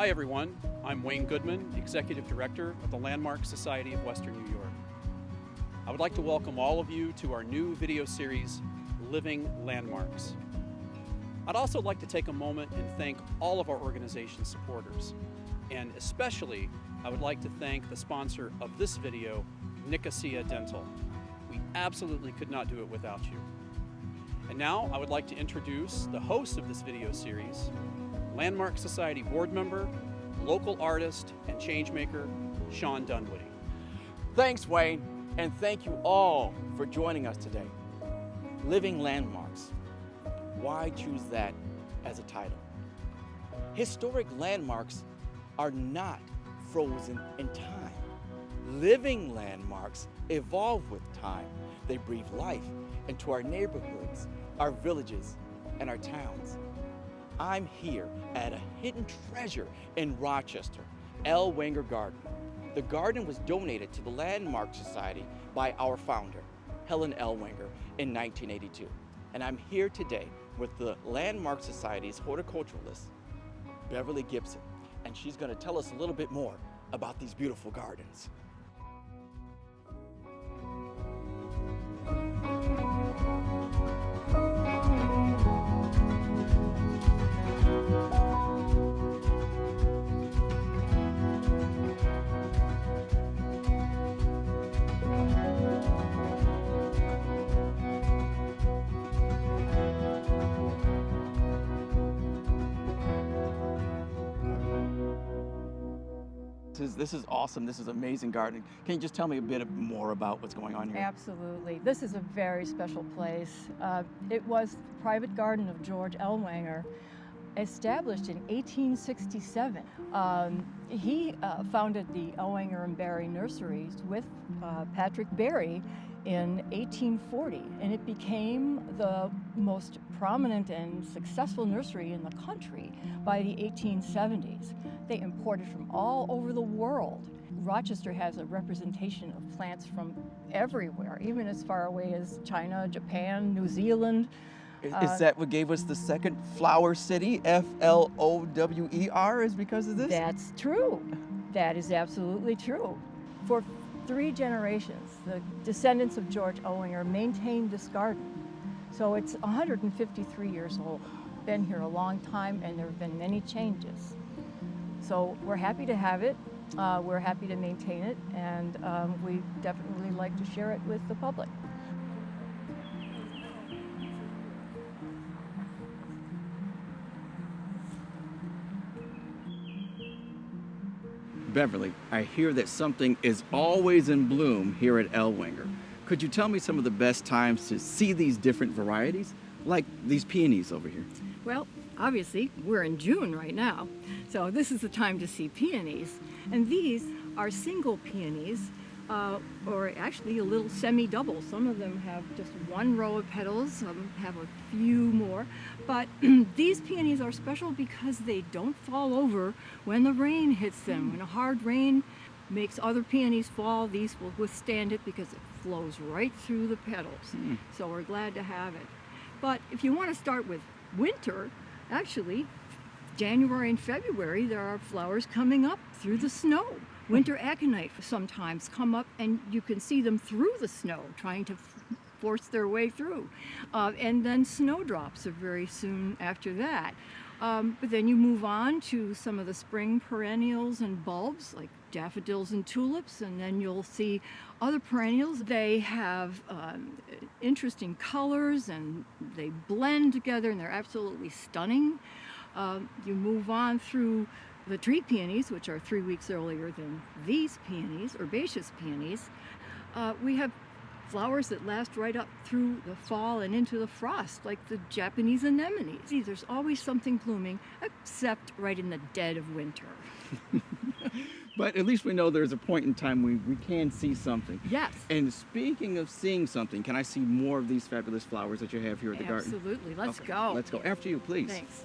Hi everyone, I'm Wayne Goodman, Executive Director of the Landmark Society of Western New York. I would like to welcome all of you to our new video series, Living Landmarks. I'd also like to take a moment and thank all of our organization's supporters, and especially I would like to thank the sponsor of this video, Nicosia Dental. We absolutely could not do it without you. And now I would like to introduce the host of this video series, Landmark Society board member, local artist, and changemaker, Sean Dunwoody. Thanks, Wayne, and thank you all for joining us today. Living Landmarks. Why choose that as a title? Historic landmarks are not frozen in time. Living landmarks evolve with time. They breathe life into our neighborhoods, our villages, and our towns. I'm here at a hidden treasure in Rochester, Ellwanger Garden. The garden was donated to the Landmark Society by our founder, Helen Ellwanger, in 1982. And I'm here today with the Landmark Society's horticulturalist, Beverly Gibson, and she's going to tell us a little bit more about these beautiful gardens. This is awesome. This is an amazing garden. Can you just tell me a bit more about what's going on here? Absolutely. This is a very special place. It was the private garden of George Ellwanger, established in 1867. He founded the Ellwanger and Barry nurseries with Patrick Barry in 1840, and it became the most prominent and successful nursery in the country by the 1870s. They imported from all over the world. Rochester has a representation of plants from everywhere, even as far away as China, Japan, New Zealand. Is that what gave us the second flower city, Flower, is because of this? That's true. That is absolutely true. For 3 generations, the descendants of George Ellwanger maintained this garden. So it's 153 years old. Been here a long time, and there have been many changes. So we're happy to have it. We're happy to maintain it, and we definitely like to share it with the public. Beverly, I hear that something is always in bloom here at Ellwanger. Could you tell me some of the best times to see these different varieties, like these peonies over here? Well, obviously, we're in June right now, so this is the time to see peonies. And these are single peonies, or actually a little semi-double. Some of them have just 1 row of petals, some have a few more. But these peonies are special because they don't fall over when the rain hits them. When a hard rain makes other peonies fall, these will withstand it because it flows right through the petals. So we're glad to have it. But if you want to start with winter, actually, January and February, there are flowers coming up through the snow. Winter aconite sometimes come up, and you can see them through the snow trying to force their way through. And then snowdrops are very soon after that. But then you move on to some of the spring perennials and bulbs like daffodils and tulips, and then you'll see other perennials. They have interesting colors, and they blend together, and they're absolutely stunning. You move on through the tree peonies, which are 3 weeks earlier than these peonies, herbaceous peonies. We have flowers that last right up through the fall and into the frost, like the Japanese anemones. See, there's always something blooming, except right in the dead of winter. But at least we know there's a point in time we can see something. Yes. And speaking of seeing something, can I see more of these fabulous flowers that you have here at the garden? Absolutely. Let's Okay, go. Let's go. After you, please. Thanks.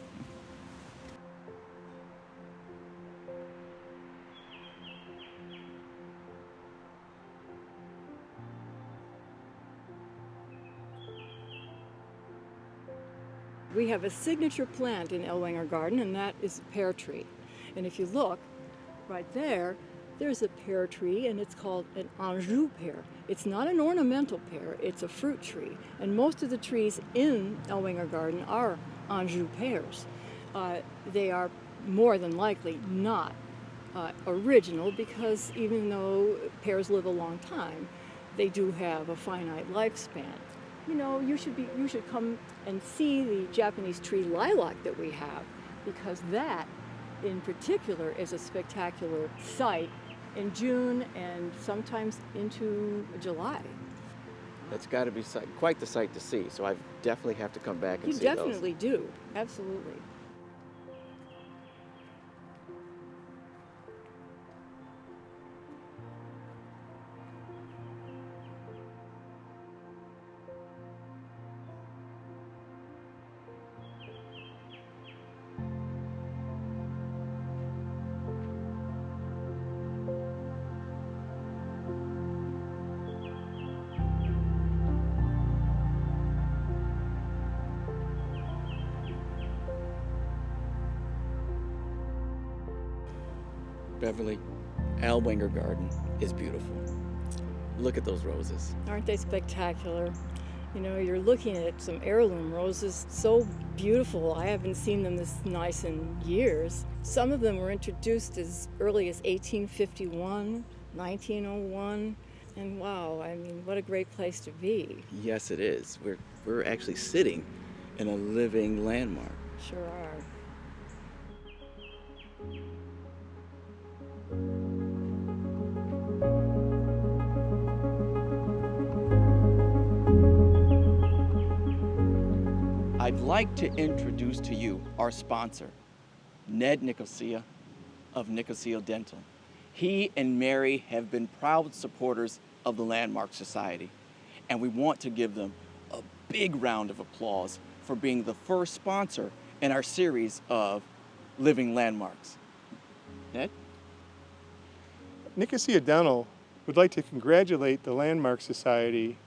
We have a signature plant in Ellwanger Garden, and that is the pear tree. And if you look right there, there's a pear tree, and it's called an Anjou pear. It's not an ornamental pear, it's a fruit tree. And most of the trees in Ellwanger Garden are Anjou pears. They are more than likely not original, because even though pears live a long time, they do have a finite lifespan. You know, you should come and see the Japanese tree lilac that we have, because that in particular is a spectacular sight in June and sometimes into July. That's got to be quite the sight to see. So I definitely have to come back and You see those. definitely do, absolutely. Beverly, Ellwanger Garden is beautiful. Look at those roses. Aren't they spectacular? You know, you're looking at some heirloom roses, so beautiful. I haven't seen them this nice in years. Some of them were introduced as early as 1851, 1901, and wow, I mean, what a great place to be. Yes, it is. We're actually sitting in a living landmark. Sure are. I'd like to introduce to you our sponsor, Ned Nicosia of Nicosia Dental. He and Mary have been proud supporters of the Landmark Society, and we want to give them a big round of applause for being the first sponsor in our series of Living Landmarks. Ned? Nicosia Dental would like to congratulate the Landmark Society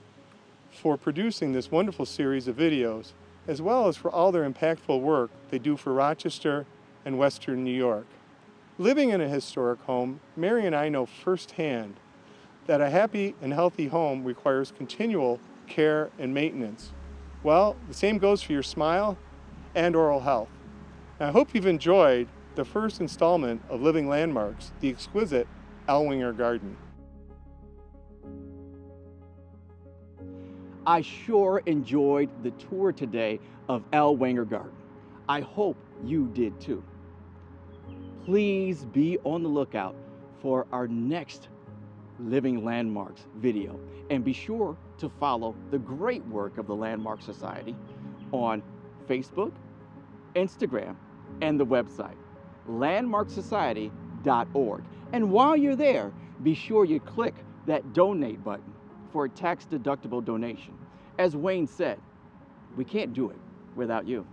for producing this wonderful series of videos, as well as for all their impactful work they do for Rochester and Western New York. Living in a historic home, Mary and I know firsthand that a happy and healthy home requires continual care and maintenance. Well, the same goes for your smile and oral health. I hope you've enjoyed the first installment of Living Landmarks, the exquisite Ellwanger Garden. I sure enjoyed the tour today of Ellwanger Garden. I hope you did too. Please be on the lookout for our next Living Landmarks video, and be sure to follow the great work of the Landmark Society on Facebook, Instagram, and the website, landmarksociety.org. And while you're there, be sure you click that donate button for a tax-deductible donation. As Wayne said, we can't do it without you.